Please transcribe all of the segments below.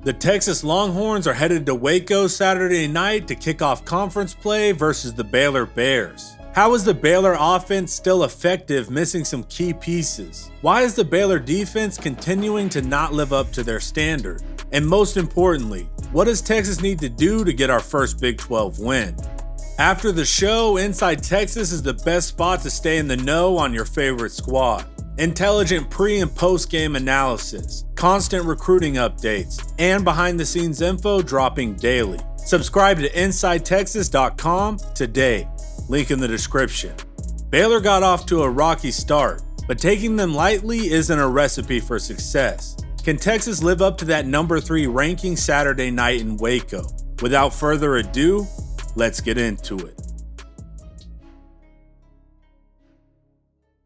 The Texas Longhorns are headed to Waco Saturday night to kick off conference play versus the Baylor Bears. How is the Baylor offense still effective, missing some key pieces? Why is the Baylor defense continuing to not live up to their standard? And most importantly, what does Texas need to do to get our first Big 12 win? After the show, Inside Texas is the best spot to stay in the know on your favorite squad. Intelligent pre- and post-game analysis, constant recruiting updates, and behind-the-scenes info dropping daily. Subscribe to InsideTexas.com today. Link in the description. Baylor got off to a rocky start, but taking them lightly isn't a recipe for success. Can Texas live up to that number 3 ranking Saturday night in Waco? Without further ado, let's get into it.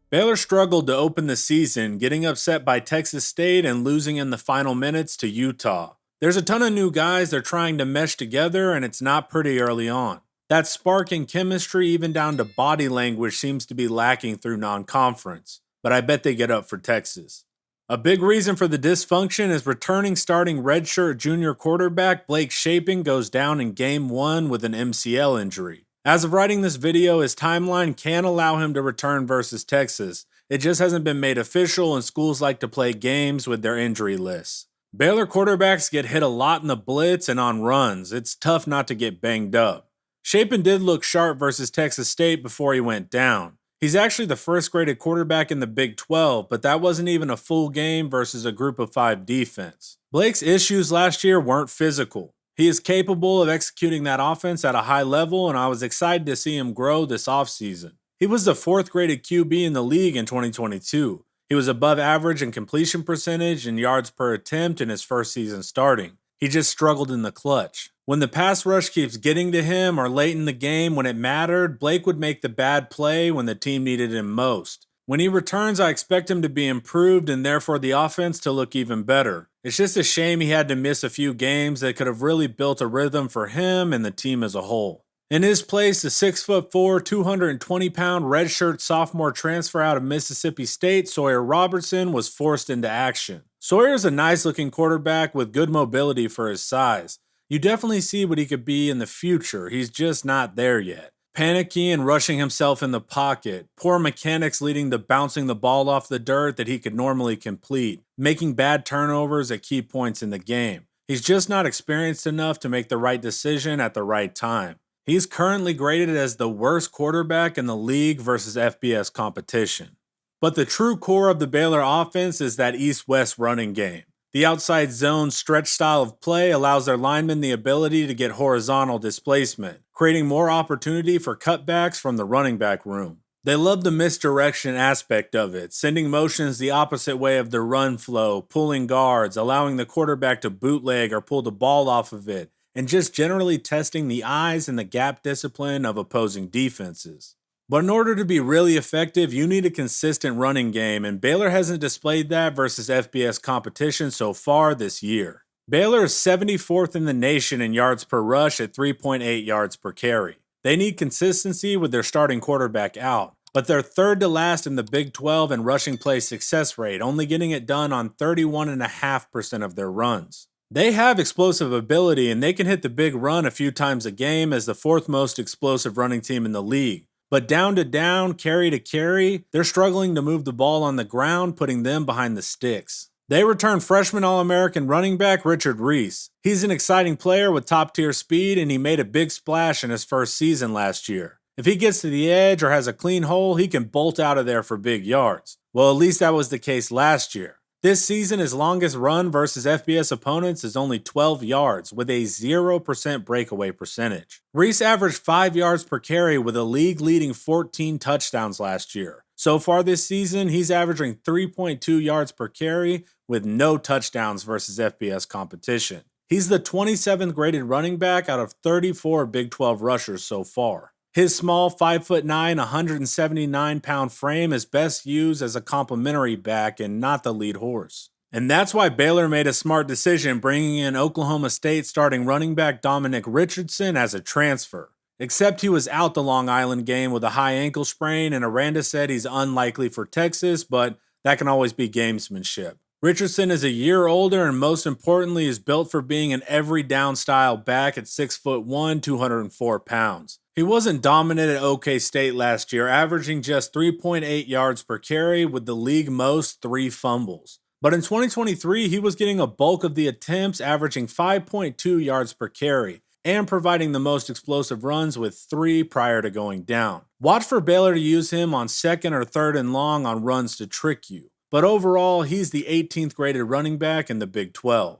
Baylor struggled to open the season, getting upset by Texas State and losing in the final minutes to Utah. There's a ton of new guys they're trying to mesh together, and it's not pretty early on. That spark in chemistry, even down to body language, seems to be lacking through non-conference, but I bet they get up for Texas. A big reason for the dysfunction is returning starting redshirt junior quarterback Blake Shapen goes down in Game 1 with an MCL injury. As of writing this video, his timeline can allow him to return versus Texas. It just hasn't been made official, and schools like to play games with their injury lists. Baylor quarterbacks get hit a lot in the blitz and on runs. It's tough not to get banged up. Shapen did look sharp versus Texas State before he went down. He's actually the first graded quarterback in the Big 12, but that wasn't even a full game versus a group of 5 defense. Blake's issues last year weren't physical. He is capable of executing that offense at a high level, and I was excited to see him grow this offseason. He was the 4th graded QB in the league in 2022. He was above average in completion percentage and yards per attempt in his first season starting. He just struggled in the clutch. When the pass rush keeps getting to him or late in the game when it mattered, Blake would make the bad play when the team needed him most. When he returns, I expect him to be improved and therefore the offense to look even better. It's just a shame he had to miss a few games that could have really built a rhythm for him and the team as a whole. In his place, the 6'4", 220-pound redshirt sophomore transfer out of Mississippi State, Sawyer Robertson, was forced into action. Sawyer's a nice-looking quarterback with good mobility for his size. You definitely see what he could be in the future. He's just not there yet. Panicky and rushing himself in the pocket, poor mechanics leading to bouncing the ball off the dirt that he could normally complete, making bad turnovers at key points in the game. He's just not experienced enough to make the right decision at the right time. He's currently graded as the worst quarterback in the league versus FBS competition. But the true core of the Baylor offense is that east-west running game. The outside zone stretch style of play allows their linemen the ability to get horizontal displacement, creating more opportunity for cutbacks from the running back room. They love the misdirection aspect of it, sending motions the opposite way of their run flow, pulling guards, allowing the quarterback to bootleg or pull the ball off of it, and just generally testing the eyes and the gap discipline of opposing defenses. But in order to be really effective, you need a consistent running game, and Baylor hasn't displayed that versus FBS competition so far this year. Baylor is 74th in the nation in yards per rush at 3.8 yards per carry. They need consistency with their starting quarterback out, but they're 3rd to last in the Big 12 in rushing play success rate, only getting it done on 31.5% of their runs. They have explosive ability, and they can hit the big run a few times a game as the 4th most explosive running team in the league. But down to down, carry to carry, they're struggling to move the ball on the ground, putting them behind the sticks. They return freshman All-American running back Richard Reese. He's an exciting player with top-tier speed, and he made a big splash in his first season last year. If he gets to the edge or has a clean hole, he can bolt out of there for big yards. Well, at least that was the case last year. This season, his longest run versus FBS opponents is only 12 yards, with a 0% breakaway percentage. Reese averaged 5 yards per carry with a league-leading 14 touchdowns last year. So far this season, he's averaging 3.2 yards per carry with no touchdowns versus FBS competition. He's the 27th graded running back out of 34 Big 12 rushers so far. His small 5'9", 179-pound frame is best used as a complementary back and not the lead horse. And that's why Baylor made a smart decision bringing in Oklahoma State starting running back Dominic Richardson as a transfer. Except he was out the Long Island game with a high ankle sprain, and Aranda said he's unlikely for Texas, but that can always be gamesmanship. Richardson is a year older and most importantly is built for being an every down style back at 6'1", 204 pounds. He wasn't dominant at OK State last year, averaging just 3.8 yards per carry with the league most 3 fumbles. But in 2023, he was getting a bulk of the attempts, averaging 5.2 yards per carry, and providing the most explosive runs with 3 prior to going down. Watch for Baylor to use him on second or third and long on runs to trick you. But overall, he's the 18th graded running back in the Big 12.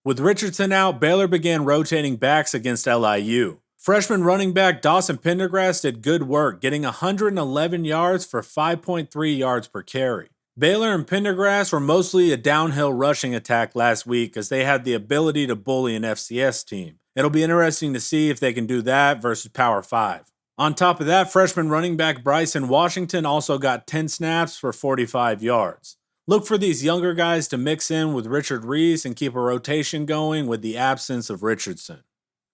With Richardson out, Baylor began rotating backs against LIU. Freshman running back Dawson Pendergrass did good work, getting 111 yards for 5.3 yards per carry. Baylor and Pendergrass were mostly a downhill rushing attack last week as they had the ability to bully an FCS team. It'll be interesting to see if they can do that versus Power 5. On top of that, freshman running back Bryson Washington also got 10 snaps for 45 yards. Look for these younger guys to mix in with Richard Reese and keep a rotation going with the absence of Richardson.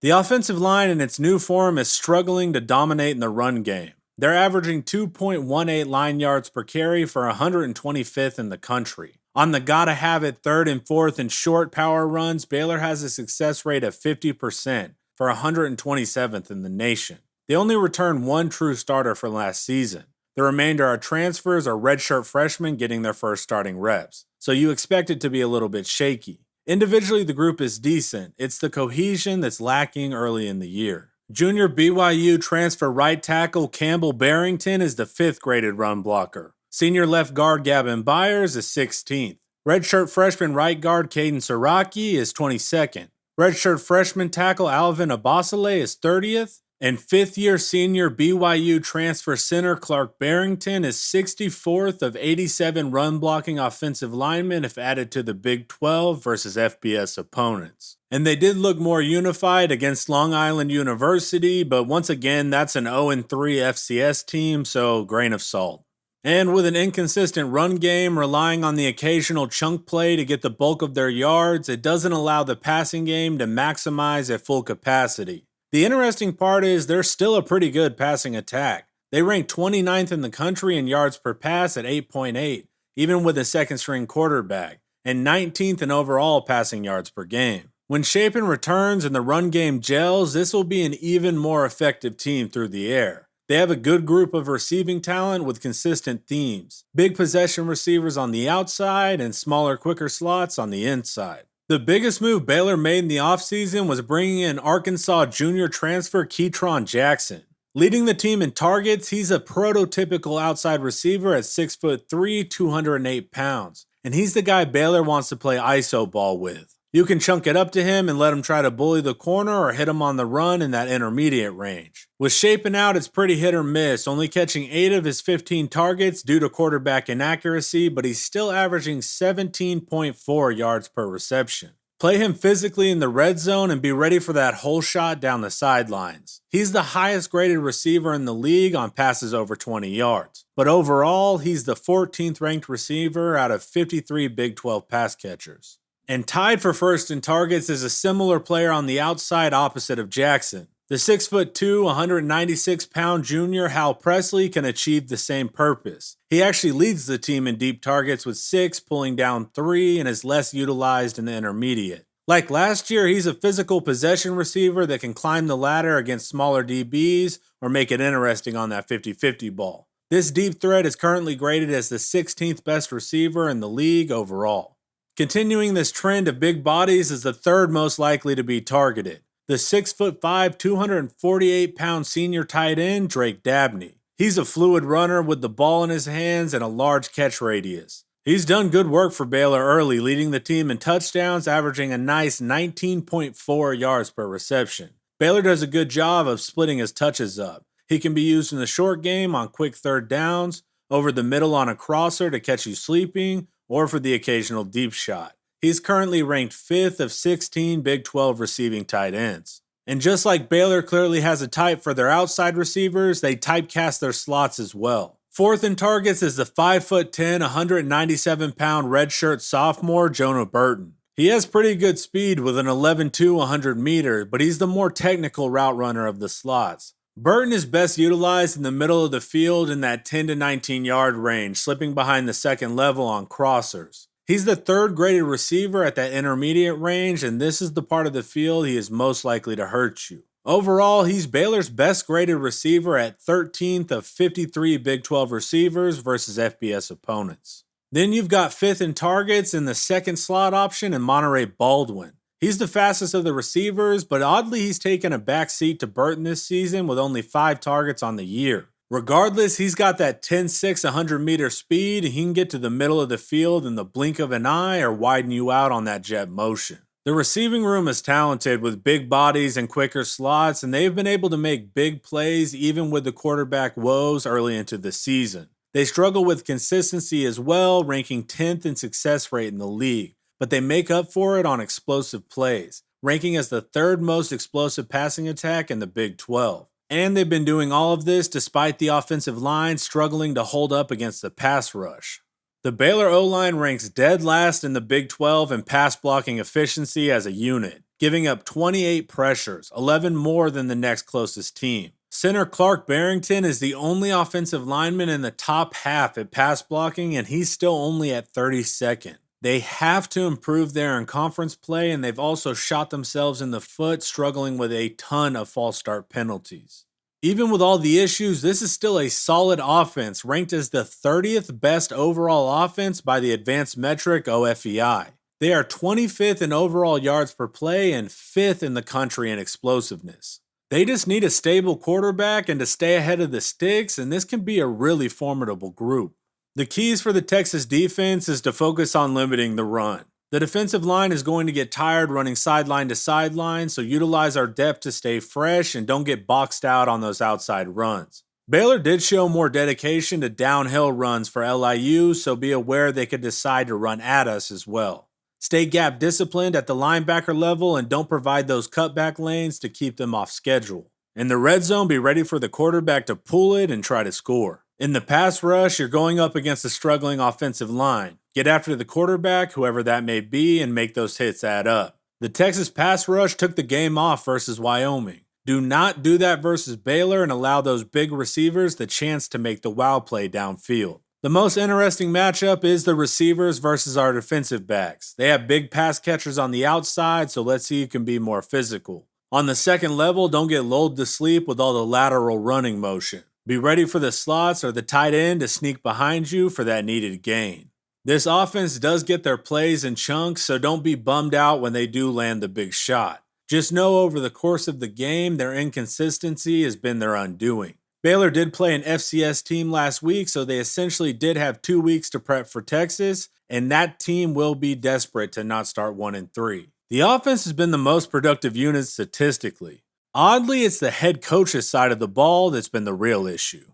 The offensive line in its new form is struggling to dominate in the run game. They're averaging 2.18 line yards per carry for 125th in the country. On the gotta have it third and fourth and short power runs, Baylor has a success rate of 50% for 127th in the nation. They only returned 1 true starter for last season. The remainder are transfers or redshirt freshmen getting their first starting reps, so you expect it to be a little bit shaky. Individually, the group is decent. It's the cohesion that's lacking early in the year. Junior BYU transfer right tackle Campbell Barrington is the 5th graded run blocker. Senior left guard Gavin Byers is 16th. Redshirt freshman right guard Caden Siraki is 22nd. Redshirt freshman tackle Alvin Abasale is 30th. And 5th-year senior BYU transfer center Clark Barrington is 64th of 87 run-blocking offensive linemen if added to the Big 12 versus FBS opponents. And they did look more unified against Long Island University, but once again, that's an 0-3 FCS team, so grain of salt. And with an inconsistent run game relying on the occasional chunk play to get the bulk of their yards, it doesn't allow the passing game to maximize at full capacity. The interesting part is they're still a pretty good passing attack. They rank 29th in the country in yards per pass at 8.8, even with a second-string quarterback, and 19th in overall passing yards per game. When Shapen returns and the run game gels, this will be an even more effective team through the air. They have a good group of receiving talent with consistent themes. Big possession receivers on the outside and smaller, quicker slots on the inside. The biggest move Baylor made in the offseason was bringing in Arkansas junior transfer Ketron Jackson. Leading the team in targets, he's a prototypical outside receiver at 6'3", 208 pounds. And he's the guy Baylor wants to play ISO ball with. You can chunk it up to him and let him try to bully the corner or hit him on the run in that intermediate range. With Shapen out, it's pretty hit or miss, only catching 8 of his 15 targets due to quarterback inaccuracy, but he's still averaging 17.4 yards per reception. Play him physically in the red zone and be ready for that whole shot down the sidelines. He's the highest graded receiver in the league on passes over 20 yards. But overall, he's the 14th ranked receiver out of 53 Big 12 pass catchers. And tied for first in targets is a similar player on the outside opposite of Jackson. The 6'2", 196-pound junior Hal Presley can achieve the same purpose. He actually leads the team in deep targets with 6, pulling down 3, and is less utilized in the intermediate. Like last year, he's a physical possession receiver that can climb the ladder against smaller DBs or make it interesting on that 50-50 ball. This deep threat is currently graded as the 16th best receiver in the league overall. Continuing this trend of big bodies is the 3rd most likely to be targeted. The 6'5", 248-pound senior tight end Drake Dabney. He's a fluid runner with the ball in his hands and a large catch radius. He's done good work for Baylor early, leading the team in touchdowns, averaging a nice 19.4 yards per reception. Baylor does a good job of splitting his touches up. He can be used in the short game on quick third downs, over the middle on a crosser to catch you sleeping, or for the occasional deep shot. He's currently ranked 5th of 16 Big 12 receiving tight ends. And just like Baylor clearly has a type for their outside receivers, they typecast their slots as well. 4th in targets is the 5'10", 197-pound redshirt sophomore Jonah Burton. He has pretty good speed with an 11.2 100 meter, but he's the more technical route runner of the slots. Burton is best utilized in the middle of the field in that 10 to 19 yard range, slipping behind the second level on crossers. He's the third graded receiver at that intermediate range, and this is the part of the field he is most likely to hurt you. Overall, he's Baylor's best graded receiver at 13th of 53 Big 12 receivers versus FBS opponents. Then you've got 5th in targets in the second slot option in Monterey Baldwin. He's the fastest of the receivers, but oddly he's taken a backseat to Burton this season with only 5 targets on the year. Regardless, he's got that 10-6 100-meter speed, and he can get to the middle of the field in the blink of an eye or widen you out on that jet motion. The receiving room is talented with big bodies and quicker slots, and they've been able to make big plays even with the quarterback woes early into the season. They struggle with consistency as well, ranking 10th in success rate in the league, but they make up for it on explosive plays, ranking as the 3rd most explosive passing attack in the Big 12. And they've been doing all of this despite the offensive line struggling to hold up against the pass rush. The Baylor O-line ranks dead last in the Big 12 in pass blocking efficiency as a unit, giving up 28 pressures, 11 more than the next closest team. Center Clark Barrington is the only offensive lineman in the top half at pass blocking, and he's still only at 32nd. They have to improve there in conference play, and they've also shot themselves in the foot, struggling with a ton of false start penalties. Even with all the issues, this is still a solid offense, ranked as the 30th best overall offense by the advanced metric OFEI. They are 25th in overall yards per play and 5th in the country in explosiveness. They just need a stable quarterback and to stay ahead of the sticks, and this can be a really formidable group. The keys for the Texas defense is to focus on limiting the run. The defensive line is going to get tired running sideline to sideline, so utilize our depth to stay fresh and don't get boxed out on those outside runs. Baylor did show more dedication to downhill runs for LIU, so be aware they could decide to run at us as well. Stay gap disciplined at the linebacker level and don't provide those cutback lanes to keep them off schedule. In the red zone, be ready for the quarterback to pull it and try to score. In the pass rush, you're going up against a struggling offensive line. Get after the quarterback, whoever that may be, and make those hits add up. The Texas pass rush took the game off versus Wyoming. Do not do that versus Baylor and allow those big receivers the chance to make the wow play downfield. The most interesting matchup is the receivers versus our defensive backs. They have big pass catchers on the outside, so let's see who can be more physical. On the second level, don't get lulled to sleep with all the lateral running motion. Be ready for the slots or the tight end to sneak behind you for that needed gain. This offense does get their plays in chunks, so don't be bummed out when they do land the big shot. Just know over the course of the game, their inconsistency has been their undoing. Baylor did play an FCS team last week, so they essentially did have 2 weeks to prep for Texas, and that team will be desperate to not start 1-3. The offense has been the most productive unit statistically. Oddly, it's the head coach's side of the ball that's been the real issue.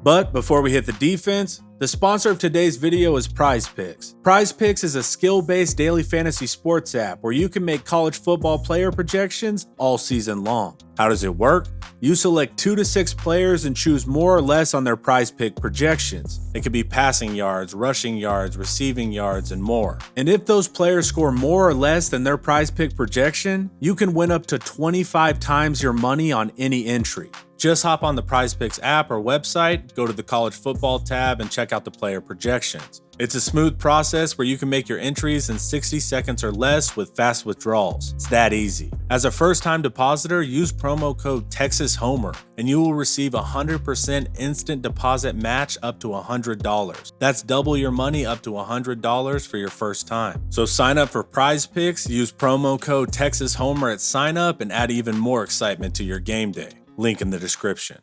But before we hit the defense, the sponsor of today's video is Prize Picks. Prize Picks is a skill-based daily fantasy sports app where you can make college football player projections all season long. How does it work? You select 2 to 6 players and choose more or less on their Prize Pick projections. It could be passing yards, rushing yards, receiving yards, and more. And if those players score more or less than their Prize Pick projection, you can win up to 25 times your money on any entry. Just hop on the Prize Picks app or website, go to the college football tab, and check out the player projections. It's a smooth process where you can make your entries in 60 seconds or less with fast withdrawals. It's that easy. As a first-time depositor, use promo code TexasHomer, and you will receive a 100% instant deposit match up to $100. That's double your money up to $100 for your first time. So sign up for Prize Picks, use promo code TexasHomer at sign up, and add even more excitement to your game day. Link in the description.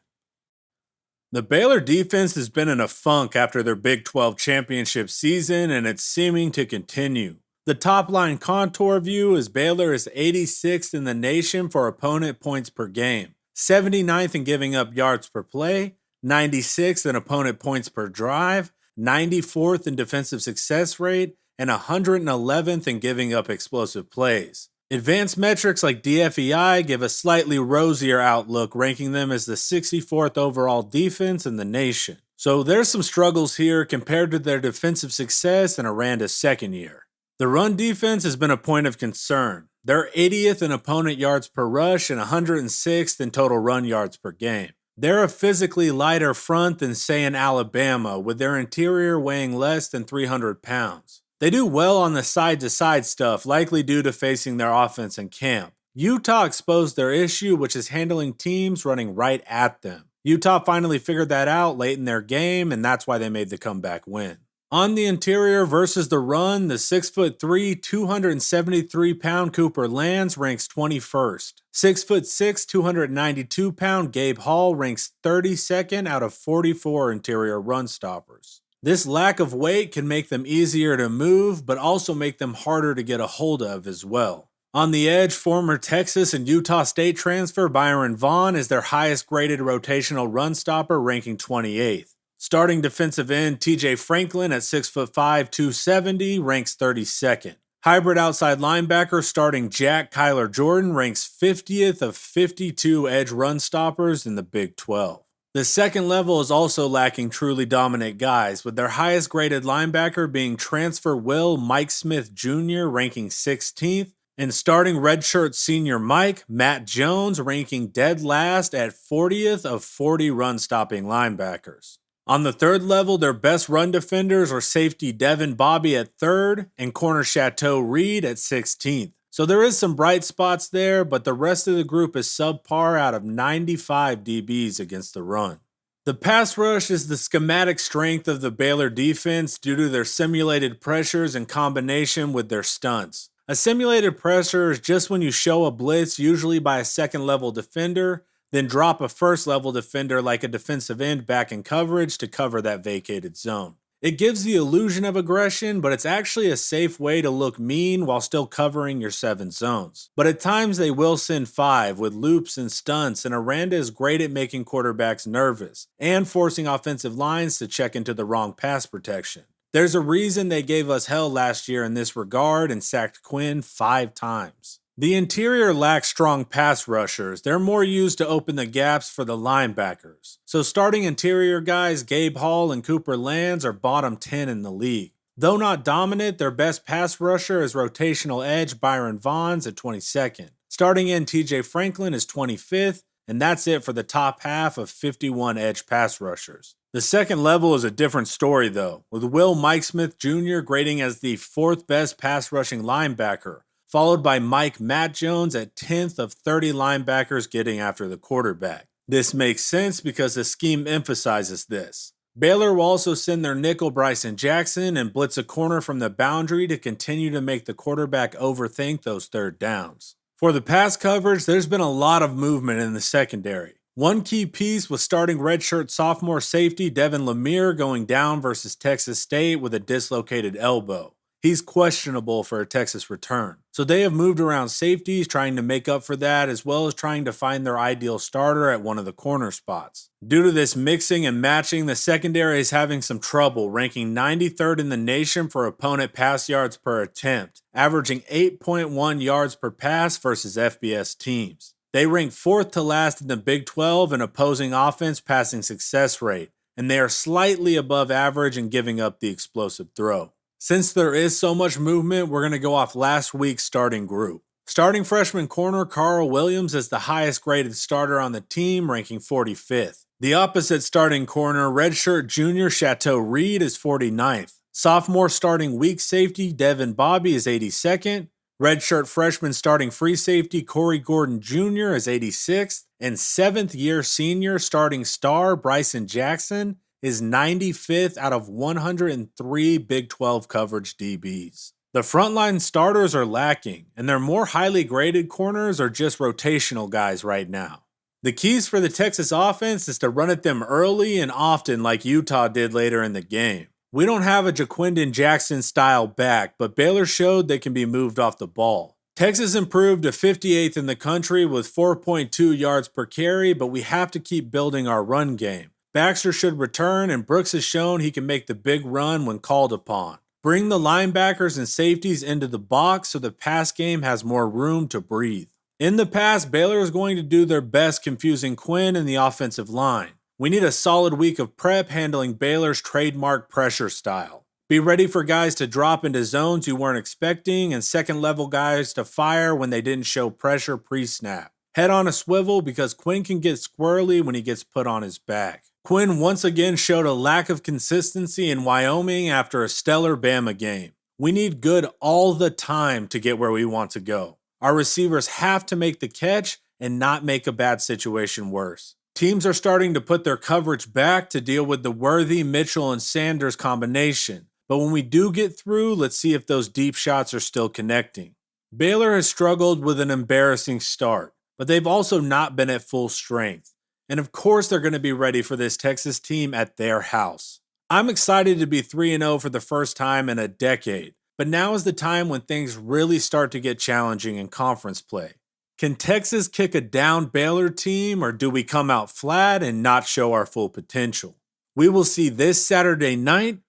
The Baylor defense has been in a funk after their Big 12 championship season, and it's seeming to continue. The top line contour view is Baylor is 86th in the nation for opponent points per game, 79th in giving up yards per play, 96th in opponent points per drive, 94th in defensive success rate, and 111th in giving up explosive plays. Advanced metrics like DFEI give a slightly rosier outlook, ranking them as the 64th overall defense in the nation. So there's some struggles here compared to their defensive success in Aranda's second year. The run defense has been a point of concern. They're 80th in opponent yards per rush and 106th in total run yards per game. They're a physically lighter front than, say, in Alabama, with their interior weighing less than 300 pounds. They do well on the side-to-side stuff, likely due to facing their offense in camp. Utah exposed their issue, which is handling teams running right at them. Utah finally figured that out late in their game, and that's why they made the comeback win. On the interior versus the run, the 6'3", 273-pound Cooper Lands ranks 21st. 6'6", 292-pound Gabe Hall ranks 32nd out of 44 interior run stoppers. This lack of weight can make them easier to move, but also make them harder to get a hold of as well. On the edge, former Texas and Utah State transfer Byron Vaughn is their highest graded rotational run stopper, ranking 28th. Starting defensive end TJ Franklin at 6'5", 270 ranks 32nd. Hybrid outside linebacker starting Jack Kyler Jordan ranks 50th of 52 edge run stoppers in the Big 12. The second level is also lacking truly dominant guys, with their highest graded linebacker being transfer Will Mike Smith Jr. ranking 16th, and starting redshirt senior Matt Jones ranking dead last at 40th of 40 run-stopping linebackers. On the third level, their best run defenders are safety Devin Bobby at 3rd and corner Chateau Reed at 16th. So there is some bright spots there, but the rest of the group is subpar out of 95 DBs against the run. The pass rush is the schematic strength of the Baylor defense due to their simulated pressures in combination with their stunts. A simulated pressure is just when you show a blitz, usually by a second-level defender, then drop a first-level defender like a defensive end back in coverage to cover that vacated zone. It gives the illusion of aggression, but it's actually a safe way to look mean while still covering your 7 zones. But at times they will send 5 with loops and stunts, and Aranda is great at making quarterbacks nervous and forcing offensive lines to check into the wrong pass protection. There's a reason they gave us hell last year in this regard and sacked Quinn 5 times. The interior lacks strong pass rushers. They're more used to open the gaps for the linebackers. So starting interior guys Gabe Hall and Cooper Lands are bottom 10 in the league. Though not dominant, their best pass rusher is rotational edge Byron Vaughn's at 22nd. Starting in TJ Franklin is 25th, and that's it for the top half of 51 edge pass rushers. The second level is a different story though, with Will Mike Smith Jr. grading as the 4th best pass rushing linebacker, followed by Matt Jones at 10th of 30 linebackers getting after the quarterback. This makes sense because the scheme emphasizes this. Baylor will also send their nickel Bryson Jackson and blitz a corner from the boundary to continue to make the quarterback overthink those third downs. For the pass coverage, there's been a lot of movement in the secondary. One key piece was starting redshirt sophomore safety Devin Lemire going down versus Texas State with a dislocated elbow. He's questionable for a Texas return. So they have moved around safeties trying to make up for that, as well as trying to find their ideal starter at one of the corner spots. Due to this mixing and matching, the secondary is having some trouble, ranking 93rd in the nation for opponent pass yards per attempt, averaging 8.1 yards per pass versus FBS teams. They rank 4th to last in the Big 12 in opposing offense passing success rate, and they are slightly above average in giving up the explosive throw. Since there is so much movement, we're going to go off last week's starting group. Starting freshman corner Carl Williams is the highest graded starter on the team, ranking 45th. The opposite starting corner, redshirt junior Chateau Reed, is 49th. Sophomore starting weak safety Devin Bobby is 82nd. Redshirt freshman starting free safety Corey Gordon Jr. is 86th. And 7th year senior starting star Bryson Jackson is 95th out of 103 Big 12 coverage DBs. The frontline starters are lacking, and their more highly graded corners are just rotational guys right now. The keys for the Texas offense is to run at them early and often like Utah did later in the game. We don't have a Jaquindon Jackson style back, but Baylor showed they can be moved off the ball. Texas improved to 58th in the country with 4.2 yards per carry, but we have to keep building our run game. Baxter should return, and Brooks has shown he can make the big run when called upon. Bring the linebackers and safeties into the box so the pass game has more room to breathe. In the past, Baylor is going to do their best confusing Quinn and the offensive line. We need a solid week of prep handling Baylor's trademark pressure style. Be ready for guys to drop into zones you weren't expecting and second-level guys to fire when they didn't show pressure pre-snap. Head on a swivel because Quinn can get squirrely when he gets put on his back. Quinn once again showed a lack of consistency in Wyoming after a stellar Bama game. We need good all the time to get where we want to go. Our receivers have to make the catch and not make a bad situation worse. Teams are starting to put their coverage back to deal with the Worthy, Mitchell, and Sanders combination. But when we do get through, let's see if those deep shots are still connecting. Baylor has struggled with an embarrassing start, but they've also not been at full strength. And of course, they're going to be ready for this Texas team at their house. I'm excited to be 3-0 for the first time in a decade, but now is the time when things really start to get challenging in conference play. Can Texas kick a down Baylor team, or do we come out flat and not show our full potential? We will see this Saturday night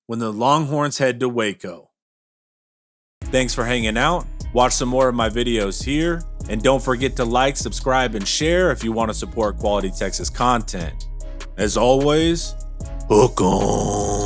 when the Longhorns head to Waco. Thanks for hanging out. Watch some more of my videos here, and don't forget to like, subscribe, and share if you want to support quality Texas content. As always, hook 'em.